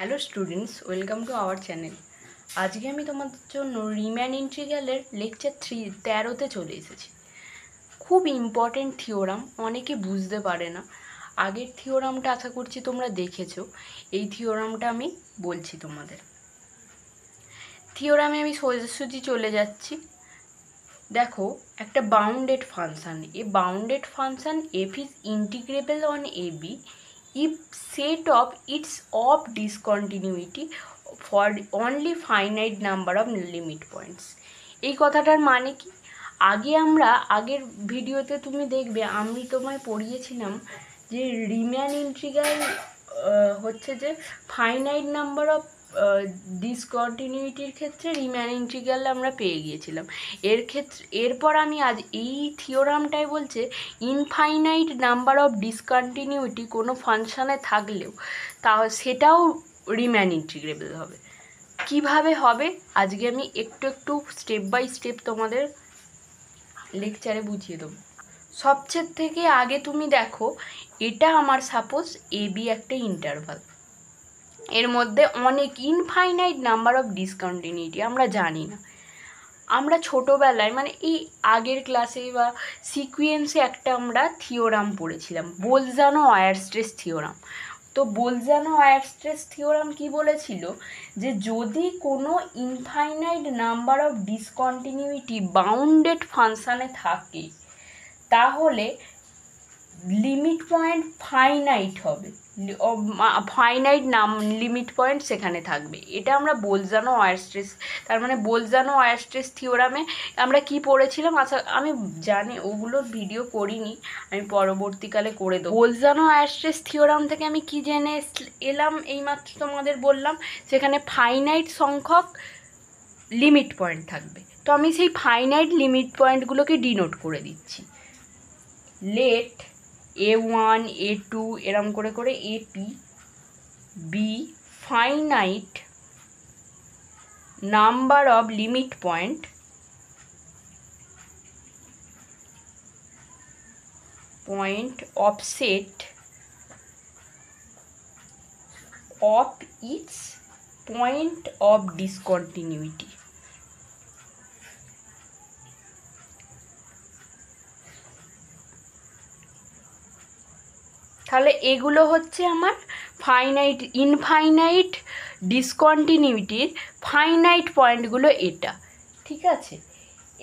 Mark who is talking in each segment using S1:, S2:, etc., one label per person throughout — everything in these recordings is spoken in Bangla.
S1: Hello students, welcome to our channel. আজকে আমি তোমাদের জন্য রিম্যান ইন্টিগ্রালের লেকচার 13তে চলে এসেছি। খুব ইম্পর্টেন্ট থিওরাম, অনেকে বুঝতে পারে না। আগের থিওরামটা আশা করছি তোমরা দেখেছো। এই থিওরামটা আমি বলছি তোমাদের। থিওরামে আমি সোজাসুজি চলে যাচ্ছি। দেখো, একটা bounded function, a bounded function f is integrable on a b if set of its of discontinuity for only finite number of limit points। এই কথাটার মানে কি? আগের ভিডিওতে তুমি দেখবে আমি তোমায় পড়িয়েছিলাম যে রিম্যান ইন্টিগ্রাল হচ্ছে যে ফাইনাইট নাম্বার অফ ডিসকন্টিনিউটির ক্ষেত্রে রিম্যান ইন্টিগ্রাল আমরা পেয়ে গিয়েছিলাম। এরপর আমি আজ এই থিওরামটাই বলছে ইনফাইনাইট নাম্বার অফ ডিসকন্টিনিউটি কোনো ফাংশানে থাকলেও সেটাও রিম্যান ইন্টিগ্রেবল হবে। কিভাবে হবে আজকে আমি একটু স্টেপ বাই স্টেপ তোমাদের লেকচারে বুঝিয়ে দেবো। সবচেয়ে থেকে আগে তুমি দেখো, এটা আমার সাপোজ এ বি একটা ইন্টারভাল, এর মধ্যে অনেক ইনফাইনাইট নাম্বার অফ ডিসকন্টিনিউটি আমরা জানি না। আমরা ছোটোবেলায় মানে এই আগের ক্লাসে বা সিকুয়েন্সে একটা আমরা থিওরাম পড়েছিলাম, বোলজানো-ওয়ারস্ট্রেস থিওরাম। তো বোলজানো-ওয়ারস্ট্রেস থিওরাম কি বলেছিল যে যদি কোনো infinite number of discontinuity bounded ফাংশানে থাকে তাহলে লিমিট পয়েন্ট ফাইনাইট হবে, ফাইনাইট লিমিট পয়েন্ট সেখানে থাকবে। এটা আমরা বোলজানো-ওয়ারস্ট্রেস, তার মানে বোলজানো-ওয়ারস্ট্রেস থিওরামে আমরা কি পড়েছিলাম। আচ্ছা, আমি জানি ওগুলোর ভিডিও করিনি, আমি পরবর্তীকালে করে দেবো। বোলজানো-ওয়ারস্ট্রেস থিওরাম থেকে আমি কি জেনে এলাম এইমাত্র তোমাদের বললাম, সেখানে ফাইনাইট সংখ্যক লিমিট পয়েন্ট থাকবে। তো আমি সেই ফাইনাইট লিমিট পয়েন্টগুলোকে ডিনোট করে দিচ্ছি। লেট A1 A2 এরম করে করে AP b finite number of limit point of set of its point of discontinuity. তাহলে এগুলো হচ্ছে আমার ফাইনাইট ইনফাইনাইট ডিসকন্টিনিউটির ফাইনাইট পয়েন্টগুলো, এটা ঠিক আছে।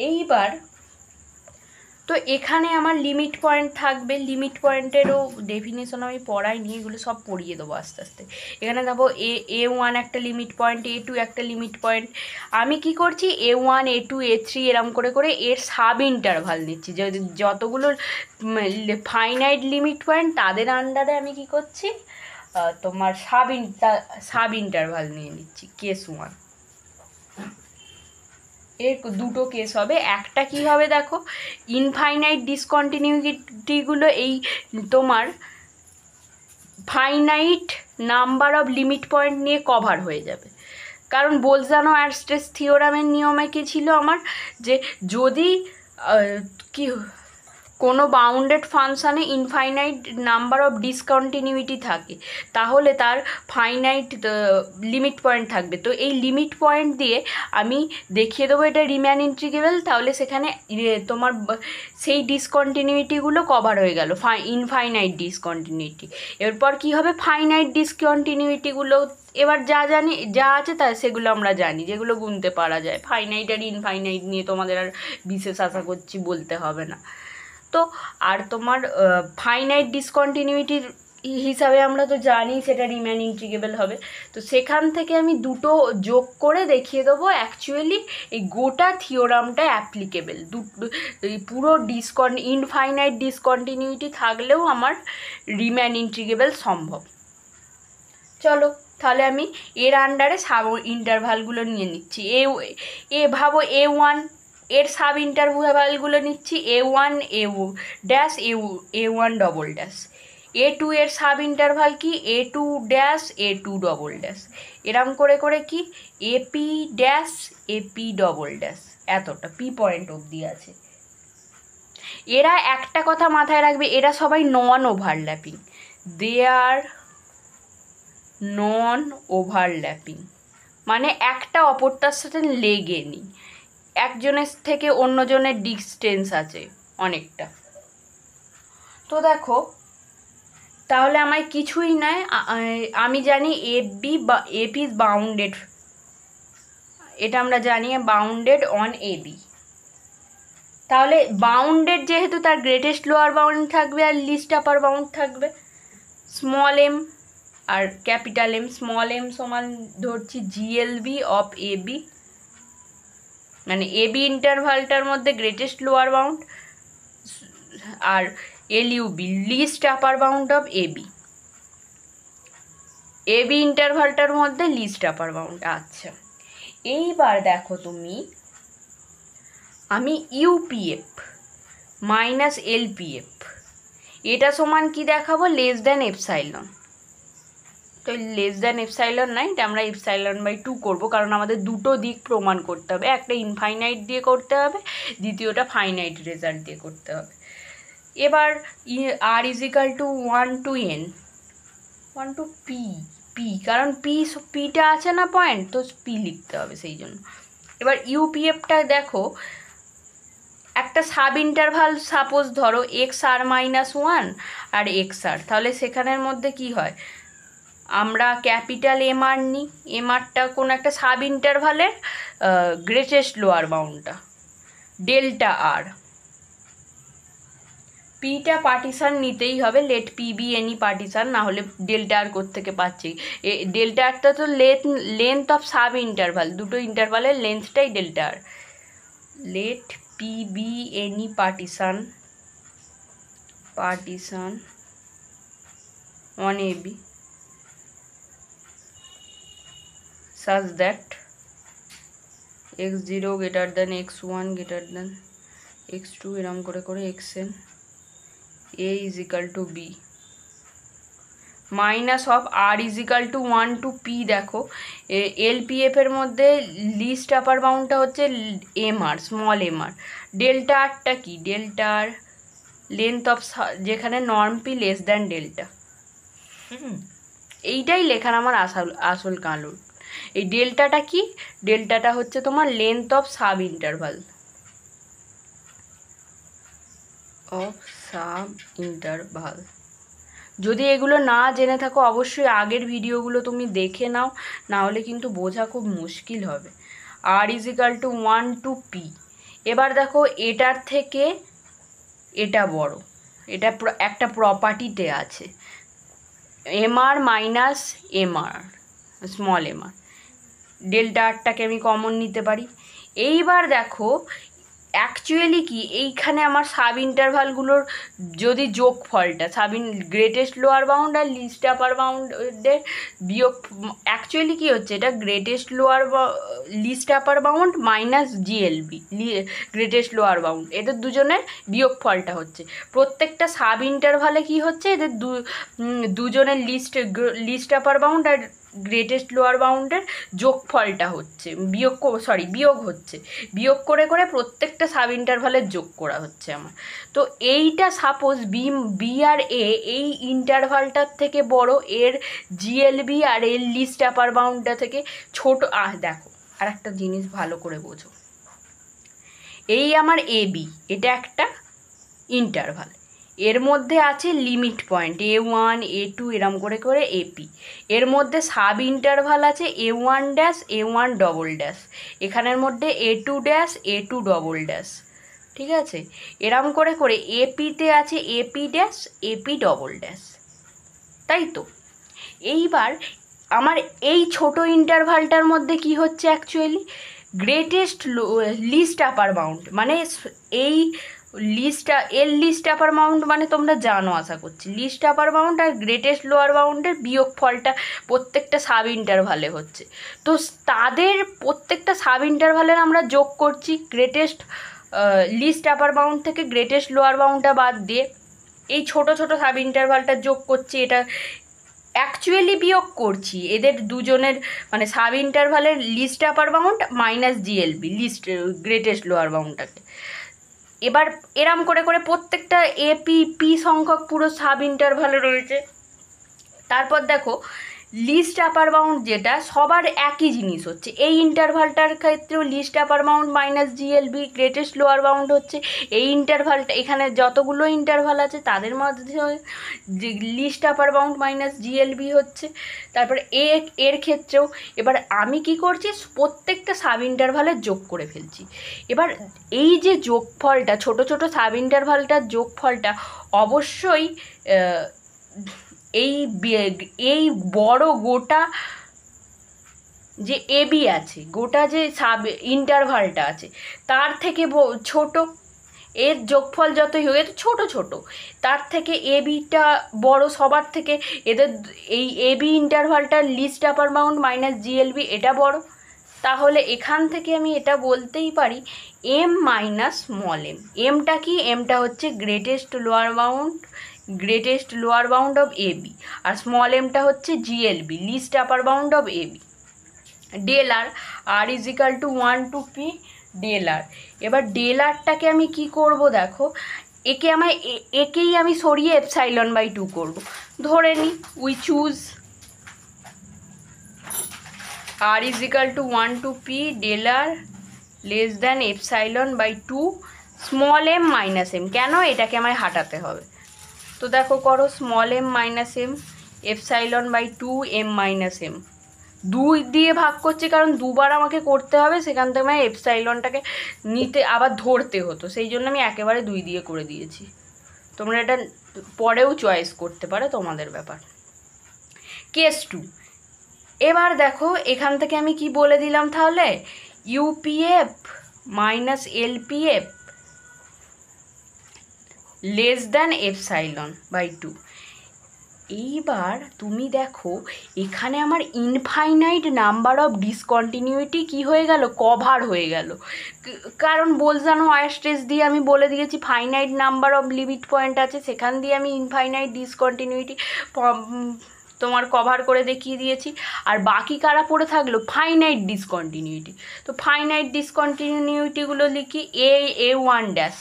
S1: এইবার তো এখানে আমার লিমিট পয়েন্ট থাকবে, লিমিট পয়েন্টেরও ডেফিনেশন আমি পড়াইনি, এগুলো সব পড়িয়ে দেবো আস্তে আস্তে। এখানে দেখো A1 একটা লিমিট পয়েন্ট, A2 একটা লিমিট পয়েন্ট। আমি কি করছি A1 A2 A3 এরম করে করে এর সাব ইন্টারভাল নিচ্ছি, যতগুলো ফাইনাইট লিমিট পয়েন্ট তাদের আন্ডারে আমি কি করছি তোমার সাব ইন্টারভাল নিয়ে নিচ্ছি। কেস 1 এর দুটো কেস হবে। একটা কি হবে দেখো, ইনফাইনাইট ডিসকন্টিনিউটিগুলো এই তোমার finite number of limit point নিয়ে কভার হয়ে যাবে। কারণ বোলজানো-ওয়ারস্ট্রেস থিওরামের নিয়মে কী ছিল আমার, যে যদি কি কোনো বাউন্ডেড ফাংশানে ইনফাইনাইট নাম্বার অফ ডিসকন্টিনিউটি থাকে তাহলে তার ফাইনাইট লিমিট পয়েন্ট থাকবে। তো এই লিমিট পয়েন্ট দিয়ে আমি দেখিয়ে দেবো এটা রিম্যান ইন্টিগ্রেবল, তাহলে সেখানে তোমার সেই ডিসকন্টিনিউটিগুলো কভার হয়ে গেল, ইনফাইনাইট ডিসকন্টিনিউটি। এরপর কি হবে, ফাইনাইট ডিসকন্টিনিউটিগুলো এবার যা আছে তা সেগুলো আমরা জানি, যেগুলো গুনতে পারা যায়। ফাইনাইট আর ইনফাইনাইট নিয়ে তোমাদের আর বিশেষ আশা করছি বলতে হবে না। তো আর তোমার ফাইনাইট ডিসকন্টিনিউটির হিসাবে আমরা তো জানি সেটা রিম্যান ইন্টিগ্রেবল হবে। তো সেখান থেকে আমি দুটো যোগ করে দেখিয়ে দেবো অ্যাকচুয়ালি এই গোটা থিওরামটা অ্যাপ্লিকেবল। পুরো ইনফাইনাইট ডিসকন্টিনিউটি থাকলেও আমার রিম্যান ইন্টিগ্রেবল সম্ভব। চলো তাহলে আমি এর আন্ডারে সাব ইন্টারভালগুলো নিয়ে নিচ্ছি। ভাবো A1 এর সাব ইন্টারভালগুলো নিচ্ছি A1 A' A1 double dash. A2 এর সাব ইন্টারভাল কি A2 dash A2 double dash. এরম করে করে কি AP dash AP double dash, এতটা পি পয়েন্ট অবধি আছে। এরা একটা কথা মাথায় রাখবে, এরা সবাই নন ওভারল্যাপিং, দে আর নন ওভারল্যাপিং, মানে একটা অপরটার সাথে লেগে নেই, একজনের থেকে অন্যজনের ডিস্টেন্স আছে অনেকটা। তো দেখো তাহলে আমায় কিছুই নয়, আমি জানি এবি বা এপি ইজ বাউন্ডেড, এটা আমরা জানি বাউন্ডেড অন এবি। তাহলে বাউন্ডেড যেহেতু তার গ্রেটেস্ট লোয়ার বাউন্ড থাকবে আর লিস্ট আপার বাউন্ড থাকবে স্মল এম আর ক্যাপিটাল এম। স্মল এম সমান ধরছি জিএলবি অফ এবি, মানে এবি ইন্টারভালটার মধ্যে গ্রেটেস্ট লোয়ার বাউন্ড, আর LUB least upper bound of AB, AB ইন্টারভালটার মধ্যে লিস্ট আপার বাউন্ড। আচ্ছা এইবার দেখো তুমি, আমি ইউপিএফ মাইনাস এলপিএফ এটা সমান কি দেখাবো, লেস দ্যান এপসাইলন। তো লেস দ্যান এপসাইলন নাই, এটা আমরা এপসাইলন/2 করবো, কারণ আমাদের দুটো দিক প্রমাণ করতে হবে, একটা ইনফাইনাইট দিয়ে করতে হবে, দ্বিতীয়টা ফাইনাইট রেজাল্ট দিয়ে করতে হবে। এবার আর is equal two 1 to n 1 to p, কারণ পিটা আছে না পয়েন্ট, তো পি লিখতে হবে সেই জন্য। এবার ইউপিএফটা দেখো, একটা সাব ইন্টারভাল সাপোজ ধরো XR-1 আর XR, তাহলে সেখানের মধ্যে কি হয়, আমরা ক্যাপিটাল এমআর নিই, এমআরটা কোনো একটা সাব ইন্টারভালের গ্রেটেস্ট লোয়ার বাউন্ডটা ডেল্টা আর, পিটা পার্টিশান নিতেই হবে, let P B any partition, না হলে ডেল্টা আর কোত্থেকে পাচ্ছি, ডেল্টা আরটা তো লেন্থ অফ সাব ইন্টারভাল, দুটো ইন্টারভালের লেন্থটাই delta R, let P B any partition on AB such that x0 greater than x1 greater than x2 এরম করে করে xn a is equal to b minus of r is equal to 1 to p। দেখো এলপিএফ এর মধ্যে লিস্ট আপার বাউন্ডটা হচ্ছে এমআর, স্মল এমআর, ডেল্টা আরটা কি, ডেল্টা আর লেন্থ অফ, যেখানে norm P less than delta. এইটাই লেখার আমার আসল কারণ। এই ডেল্টাটা কি, ডেল্টাটা হচ্ছে তোমার লেন্থ অফ সাব ইন্টারভাল, যদি এগুলো না জেনে থাকো অবশ্যই আগের ভিডিওগুলো তুমি দেখে নাও, না হলে কিন্তু বোঝা খুব মুশকিল হবে। R is equal to 1 to p। এবার দেখো এটার থেকে এটা বড়, এটা একটা প্রপার্টিতে আছে MR minus MR, small MR, delta আরটাকে আমি কমন নিতে পারি। এইবার দেখো অ্যাকচুয়ালি কি, এইখানে আমার সাব ইন্টারভালগুলোর যদি যোগফলটা গ্রেটেস্ট লোয়ার বাউন্ড আর লিস্ট আপার বাউন্ডের বিয়োগ, অ্যাকচুয়ালি কি হচ্ছে, এটা greatest lower list upper bound minus GLB greatest lower bound, এদের দুজনের বিয়োগফলটা হচ্ছে। প্রত্যেকটা সাব ইন্টারভালে কি হচ্ছে, এদের দুজনের লিস্ট আপার বাউন্ড আর গ্রেটেস্ট লোয়ার বাউন্ডের যোগফলটা হচ্ছে, বিয়োগ হচ্ছে, বিয়োগ করে করে প্রত্যেকটা সাব ইন্টারভালের যোগ করা হচ্ছে আমার। তো এইটা সাপোজ বি আর এ এই ইন্টারভালটার থেকে বড়, এর জিএলবি আর এর লিস্ট আপার বাউন্ডটা থেকে ছোট। দেখো আর একটা জিনিস ভালো করে বোঝো, এই আমার এবি, এটা একটা ইন্টারভাল, এর মধ্যে আছে লিমিট পয়েন্ট A1 A2 এরম করে করে এপি, এর মধ্যে সাব ইন্টারভাল আছে A1 dash A1 double dash, এখানের মধ্যে A2 dash A2 double dash, ঠিক আছে, এরম করে করে এপিতে আছে AP dash AP double dash, তাই তো। এইবার আমার এই ছোট ইন্টারভালটার মধ্যে কি হচ্ছে, actually greatest list upper bound, মানে এই লিস্ট আপার বাউন্ড মানে তোমরা জানো আশা করছি, লিস্ট আপার বাউন্ড আর গ্রেটেস্ট লোয়ার বাউন্ডের বিয়োগফলটা প্রত্যেকটা সাব ইন্টারভালে হচ্ছে। তো তাদের প্রত্যেকটা সাব ইন্টারভালের আমরা যোগ করছি, গ্রেটেস্ট লিস্ট আপার বাউন্ড থেকে গ্রেটেস্ট লোয়ার বাউন্ডটা বাদ দিয়ে এই ছোট ছোট সাব ইন্টারভালটা যোগ করছি, এটা অ্যাকচুয়ালি বিয়োগ করছি এদের দুজনের, মানে সাব ইন্টারভালের least upper bound minus GLB least greatest lower বাউন্ডটাকে। এবার এরম করে করে প্রত্যেকটা পি সংখ্যক পুরো সাব ইন্টারভালে রয়েছে। তারপর দেখো লিস্ট আপার বাউন্ড যেটা সবার একই জিনিস হচ্ছে, এই ইন্টারভালটার ক্ষেত্রেও list upper bound minus GLB, greatest lower bound হচ্ছে এই ইন্টারভালটা, এখানে যতগুলো ইন্টারভাল আছে তাদের মধ্যে least upper bound minus GLB হচ্ছে। তারপরে এর ক্ষেত্রেও এবার আমি কি করছি, প্রত্যেকটা সাব ইন্টারভালের যোগ করে ফেলছি। এবার এই যে যোগফলটা, ছোট ছোট সাব ইন্টারভালটার যোগফলটা অবশ্যই এই বড় গোটা যে এবি আছে, গোটা যে সাব ইন্টারভালটা আছে তার থেকে ছোট, এর যোগফল যতই হোক, এত ছোট ছোট, তার থেকে এবিটা বড় সবার থেকে, এদের এই এবি ইন্টারভালটার least upper bound minus GLB এটা বড়। তাহলে এখান থেকে আমি এটা বলতেই পারি এম মাইনাস স্মল এম। এমটা কি, এমটা হচ্ছে greatest lower bound of AB, আর স্মল এমটা হচ্ছে GLB, least upper bound of AB. Del R is equal to 1 to p del R. এবার ডেল আরটাকে আমি কি করব দেখো, একেই আমি সরিয়ে এপসাইলন বাই 2 করব। ধরে নিই we choose r is equal to 1 to p del r less than epsilon by 2 small m minus m. কেন, এটাকে আমায় হাঁটাতে হবে। তো দেখো করো, small m minus m epsilon by 2 m minus m. 2 দিয়ে ভাগ করছি কারণ দুবার আমাকে করতে হবে, সেখান থেকে মানে এপসাইলনটাকে নিতে আবার ধরতে হতো, সেই জন্য আমি একেবারে 2 দিয়ে করে দিয়েছি। তোমরা এটা পরেও চয়েস করতে পারো, তোমাদের ব্যাপার। কেস 2। এবার দেখো এখান থেকে আমি কি বলে দিলাম তাহলে, UPF minus LPF less than epsilon by 2। এইবার তুমি দেখো এখানে আমার ইনফাইনাইট নাম্বার অফ ডিসকন্টিনিউটি কি হয়ে গেল, কভার হয়ে গেল। কারণ বোলজানো ওয়ারস্ট্রেস দিয়ে আমি বলে দিয়েছি finite number of limit point আছে, সেখান দিয়ে আমি ইনফাইনাইট ডিসকন্টিনিউটি তোমার কভার করে দেখিয়ে দিয়েছি। আর বাকি কারা পড়ে থাকলো, ফাইনাইট ডিসকন্টিনিউটি। তো ফাইনাইট ডিসকন্টিনিউটিগুলো লিখি এ1 ড্যাশ,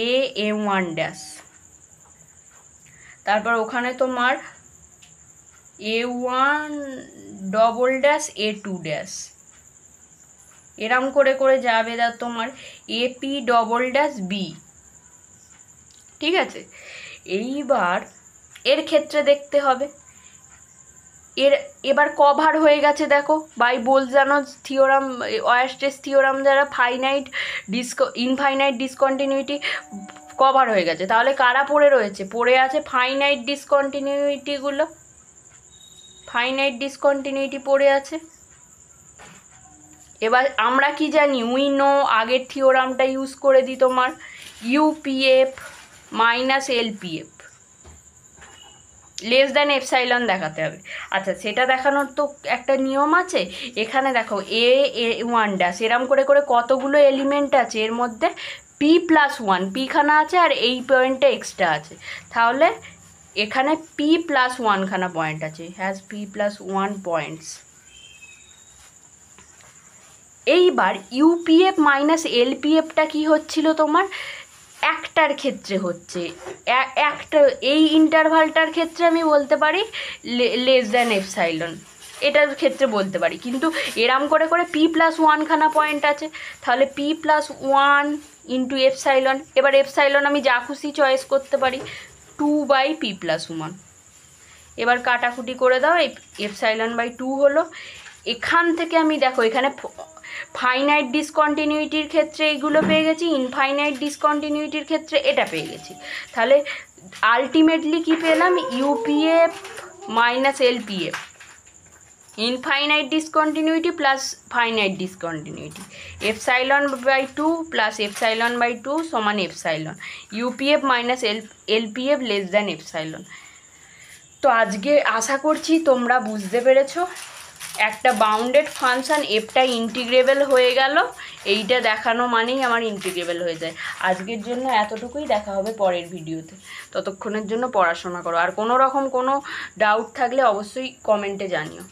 S1: এ1 ড্যাশ, তারপর ওখানে তোমার A1 double dash A2 dash, এরম করে করে যাবে তোমার AP ডবল ড্যাশ B। ঠিক আছে, এইবার এর ক্ষেত্রে দেখতে হবে, এবার কভার হয়ে গেছে দেখো বাই বোলজানো থিওরাম, ওয়ারস্ট্রেস থিওরাম দ্বারা ইনফাইনাইট ডিসকন্টিনিউটি কভার হয়ে গেছে। তাহলে কারা পড়ে রয়েছে, পড়ে আছে ফাইনাইট ডিসকন্টিনিউটিগুলো, ফাইনাইট ডিসকন্টিনিউটি পড়ে আছে। এবার আমরা কি জানি, উই নো, আগের থিওরামটা ইউজ করে দিই, তোমার UPF minus LPF less than epsilon দেখাতে হবে। আচ্ছা, সেটা দেখানোর তো একটা নিয়ম আছে। এখানে দেখো A1 ড্যাশ, এরম করে করে কতগুলো এলিমেন্ট আছে, এর মধ্যে P+1 পিখানা আছে আর এই পয়েন্টটা এক্সট্রা আছে, তাহলে এখানে P+1 খানা পয়েন্ট আছে, হ্যাজ P+1 পয়েন্টস। এইবার ইউপিএফ মাইনাস এলপিএফটা কি হচ্ছিল তোমার, একটার ক্ষেত্রে হচ্ছে, একটা এই ইন্টারভালটার ক্ষেত্রে আমি বলতে পারি লেস দ্যান এপসাইলন, এটার ক্ষেত্রে বলতে পারি। কিন্তু এরম করে করে P+1 খানা পয়েন্ট আছে, তাহলে P+1 ইন্টু এপসাইলন। এবার এপসাইলন আমি যা খুশি চয়েস করতে পারি, 2/P+1। এবার কাটাকুটি করে দাও, এপসাইলন বাই 2 হলো। এখান থেকে আমি দেখো এখানে ফাইনাইট ডিসকন্টিনিউটির ক্ষেত্রে এইগুলো পেয়ে গেছি, ইনফাইনাইট ডিসকন্টিনিউটির ক্ষেত্রে এটা পেয়ে গেছি। তাহলে আলটিমেটলি কি পেলাম, UPF minus LPF, infinite discontinuity plus finite discontinuity, epsilon by 2 plus epsilon by 2 সমান epsilon, UPF minus LPF less than epsilon. তো আজকে আশা করছি তোমরা বুঝতে পেরেছো, একটা বাউন্ডেড ফাংশান এফটা ইন্টিগ্রেবল হয়ে গেল, এইটা দেখানো মানেই আমার ইন্টিগ্রেবল হয়ে যায়। আজকের জন্য এতটুকুই, দেখা হবে পরের ভিডিওতে। ততক্ষণের জন্য পড়াশোনা করো, আর কোনো রকম কোনো ডাউট থাকলে অবশ্যই কমেন্টে জানিও।